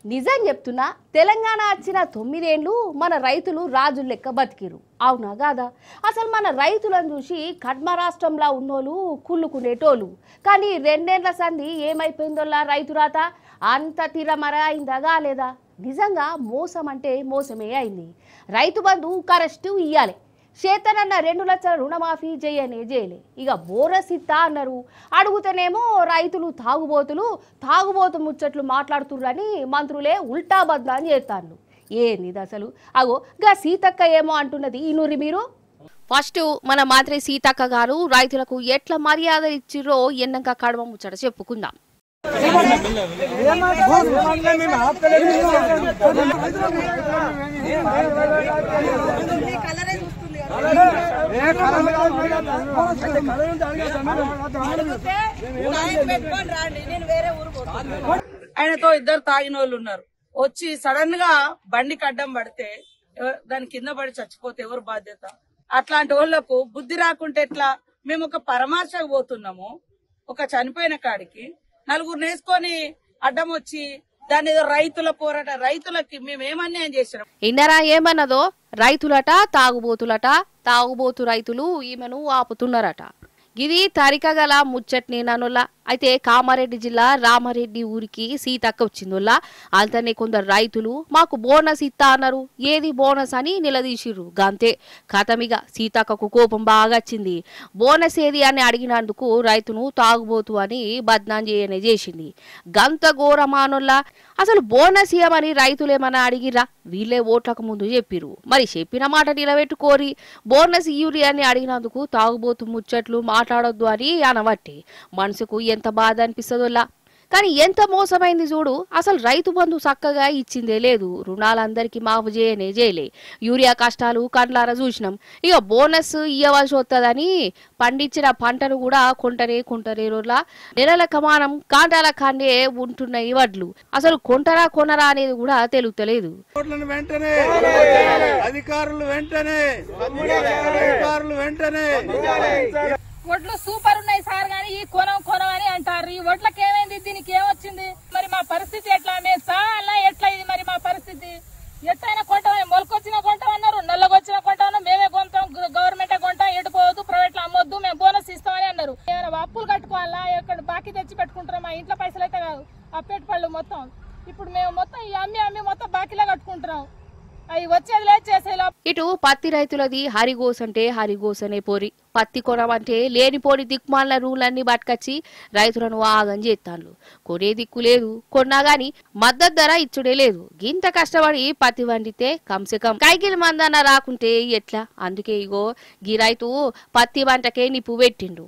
నిజం చెప్తున్నా తెలంగాణ వచ్చిన 9 ఏళ్ళు మన రైతులు రాజుల లెక్క బతికిరు. అవునా కాదా? అసలు మన రైతులను చూసి కడ్మ రాష్ట్రంలో ఉన్నోళ్ళు కుళ్ళుకునేటోళ్ళు. కానీ 2 ఏళ్ల సంధి ఏమైపోయిందోలా రైతు రాత అంత తిరమర అయిందా కాలేదా? నిజంగా మోసం అంటే మోసమే అయింది. రైతు బంధు కరెక్ట్ ఇయ్యాలి, చేతనన్న 2 లక్షల రుణమాఫీ చేయలే. ఇక బోనస్ ఇస్తా అన్నారు. అడుగుతేనేమో రైతులు తాగుబోతు ముచ్చట్లు మాట్లాడుతుర్రని మంత్రులే ఉల్టా బద్నాం చేస్తాను. ఏంది అసలు? అగో గా సీతక్క ఏమో అంటున్నది ఇనురి మీరు. ఫస్ట్ మన మంత్రి సీతక్క గారు రైతులకు ఎట్లా మర్యాద ఇచ్చిర్రో ఎన్నంక కడమ ముచ్చట చెప్పుకుందాం. ఆయనతో 2 తాగిన వాళ్ళు ఉన్నారు. వచ్చి సడన్ గా బండికి అడ్డం పడితే దాని కింద పడి చచ్చిపోతే ఎవరు బాధ్యత? అట్లాంటి వాళ్లకు బుద్ధి రాకుంటే ఎట్లా? మేము ఒక పరామర్శకు పోతున్నాము, ఒక చనిపోయిన కాడికి 4 వేసుకొని అడ్డం వచ్చి దాని రైతుల పోరాట, రైతులకి మేము ఏమన్యాయం చేసినాం? ఇన్నరా ఏమన్నదో? రైతులట తాగుబోతు రైతులు ఈమెను ఆపుతున్నారట. గిది తరికగల ముచ్చట్నే ననుల్లా. అయితే కామారెడ్డి జిల్లా రామారెడ్డి ఊరికి సీతక్క వచ్చిందోల్లా. అంతనే కొందరు రైతులు మాకు బోనస్ ఇస్తా అన్నారు, ఏది బోనస్ అని నిలదీసిర్రు. గంతే కథమిగా సీతక్కకు కోపం బాగా వచ్చింది. బోనస్ ఏది అని అడిగినందుకు రైతును తాగుబోతు అని బద్నాం చేసింది. గంత ఘోరమానోల్లా. అసలు బోనస్ ఇయ్యమని రైతులేమన్నా అడిగిర్రా? వీళ్ళే ఓట్లకు ముందు చెప్పిరు. మరి చెప్పిన మాట నిలబెట్టుకోరి బోనస్ ఇయ్యురి అని అడిగినందుకు తాగుబోతు ముచ్చట్లు మాట్లాడొద్దు అని అనబట్టి మనసుకు ఎంత బాధ అనిపిస్తుందోలా. కానీ ఎంత మోసమైంది చూడు. అసలు రైతు బంధు చక్కగా ఇచ్చిందే లేదు, రుణాలందరికీ మాఫు చేయలే. యూరియా కష్టాలు కండ్లారా చూసినాం. ఇక బోనస్ ఇయ్యవలసి వస్తుందని పండించిన పంటను కూడా కొంటరే రోజులా నెలల కమానం కాంటాల కాండే ఉంటున్నాయి వడ్లు. అసలు కొనరా అనేది కూడా తెలుస్తలేదు. వడ్లు సూపర్ ఉన్నాయి సార్, గానీ ఈ కొనం అని అంటారు. ఈ వడ్లకి ఏమైంది? దీనికి ఏమొచ్చింది? మరి మా పరిస్థితి ఎట్లా? మేము చాలా ఎట్లా ఇది? మరి మా పరిస్థితి ఎట్లయినా కొంటామని మొలకొచ్చిన కొంటామన్నారు, నల్లగొచ్చిన కొంటామన్నా, మేమే కొంటాం, గవర్నమెంటే కొంటాం, ఎటుపోవద్దు, ప్రైవేట్ లో అమ్మొద్దు, మేము బోనస్ ఇస్తామని అన్నారు. ఏమైనా అప్పులు కట్టుకోవాలా? ఎక్కడ బాకీ తెచ్చి పెట్టుకుంటారా? మా ఇంట్లో పైసలు అయితే కాదు, అప్పేటి పళ్ళు మొత్తం. ఇప్పుడు మేము మొత్తం ఈ అమ్మి మొత్తం బాకీలా కట్టుకుంటున్నాం. ఇటు పత్తి రైతులది హరిగోసంటే హరిగోసనే పోరి. పత్తి కొనమంటే లేనిపోని దిక్మాల రూలన్నీ పట్టుకొచ్చి రైతులను ఆగం చేస్తాను. కొనే దిక్కు లేదు, కొన్నా గాని మద్దతు ధర ఇచ్చుడే లేదు. గింత కష్టపడి పత్తి వండితే కంసకం కైకిలి మందన్న రాకుంటే ఎట్లా? అందుకే ఇగో గీ రైతు పత్తి వంటకే నిప్పు పెట్టిండు.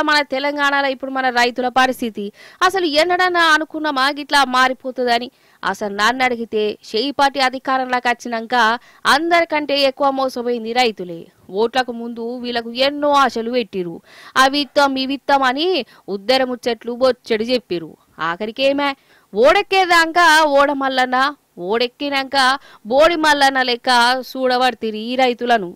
మన తెలంగాణలో ఇప్పుడు మన రైతుల పరిస్థితి అసలు ఎన్నడన్నా అనుకున్నామా గిట్లా మారిపోతుందని? అసలు నన్ను అడిగితే షేయిపాటి అధికారంలోకి వచ్చినాక అందరికంటే ఎక్కువ మోసపోయింది రైతులే. ఓట్లకు ముందు వీళ్ళకు ఎన్నో ఆశలు పెట్టిరు. ఇవిత్తం అని ఉద్దర ముచ్చట్లు బొచ్చడి చెప్పిరు. ఆఖరికేమే ఓడెక్కేదాకా ఓడమల్లన్న, ఓడెక్కినాక బోడి మల్లన్న లెక్క చూడబడితిరి ఈ రైతులను.